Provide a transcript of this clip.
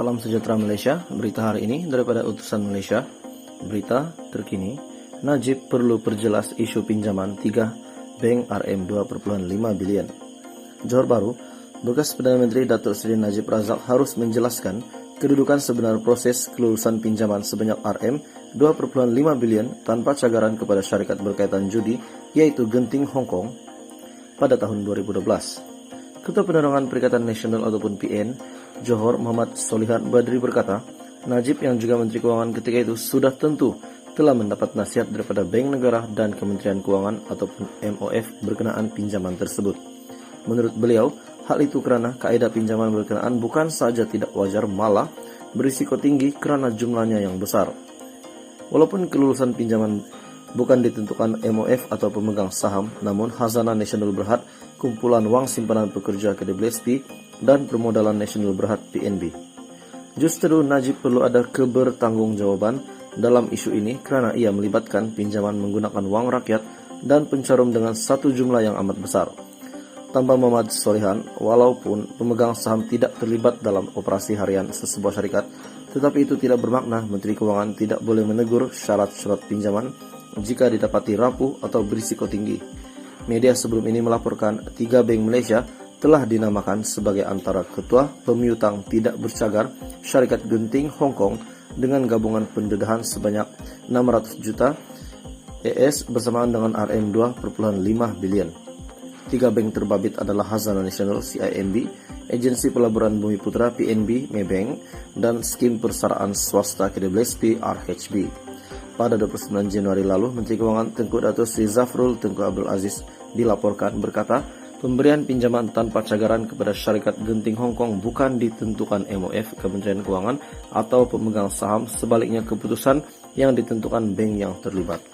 Salam sejahtera Malaysia, berita hari ini daripada Utusan Malaysia. Berita terkini, Najib perlu perjelas isu pinjaman 3 Bank RM 2,5 bilion. Johor Bahru, bekas Perdana Menteri Datuk Seri Najib Razak harus menjelaskan kedudukan sebenar proses kelulusan pinjaman sebanyak RM 2,5 bilion tanpa cagaran kepada syarikat berkaitan judi, iaitu Genting Hong Kong, pada tahun 2012. Ketua Penerangan Perikatan Nasional ataupun PN Johor Muhammad Solihan Badri berkata, Najib yang juga Menteri Kewangan ketika itu sudah tentu telah mendapat nasihat daripada Bank Negara dan Kementerian Kewangan ataupun MOF berkenaan pinjaman tersebut. Menurut beliau, hal itu kerana kaedah pinjaman berkenaan bukan saja tidak wajar, malah berisiko tinggi kerana jumlahnya yang besar. Walaupun kelulusan pinjaman bukan ditentukan MOF atau pemegang saham, namun Khazanah Nasional Berhad, Kumpulan Wang Simpanan Pekerja KDBLSP, dan Permodalan Nasional Berhad PNB. Justru Najib perlu ada kebertanggungjawaban dalam isu ini kerana ia melibatkan pinjaman menggunakan wang rakyat dan pencarum dengan satu jumlah yang amat besar. Tambah Muhammad Solihan, walaupun pemegang saham tidak terlibat dalam operasi harian sesebuah syarikat, tetapi itu tidak bermakna Menteri Kewangan tidak boleh menegur syarat-syarat pinjaman jika didapati rapuh atau berisiko tinggi. Media sebelum ini melaporkan 3 bank Malaysia telah dinamakan sebagai antara ketua pemiutang tidak bercagar syarikat Genting Hong Kong dengan gabungan pendedahan sebanyak 600 juta ES bersamaan dengan RM 2,5 bilion. 3 bank terbabit adalah Khazanah Nasional CIMB, Agensi Pelaburan Bumi Putra PNB Maybank, dan Skim Persaraan Swasta KDBLSP RHB. Pada 29 Januari lalu, Menteri Kewangan Tengku Datuk Seri Zafrul Tengku Abdul Aziz dilaporkan berkata, pemberian pinjaman tanpa cagaran kepada syarikat Genting Hong Kong bukan ditentukan MOF, Kementerian Kewangan, atau pemegang saham, sebaliknya keputusan yang ditentukan bank yang terlibat.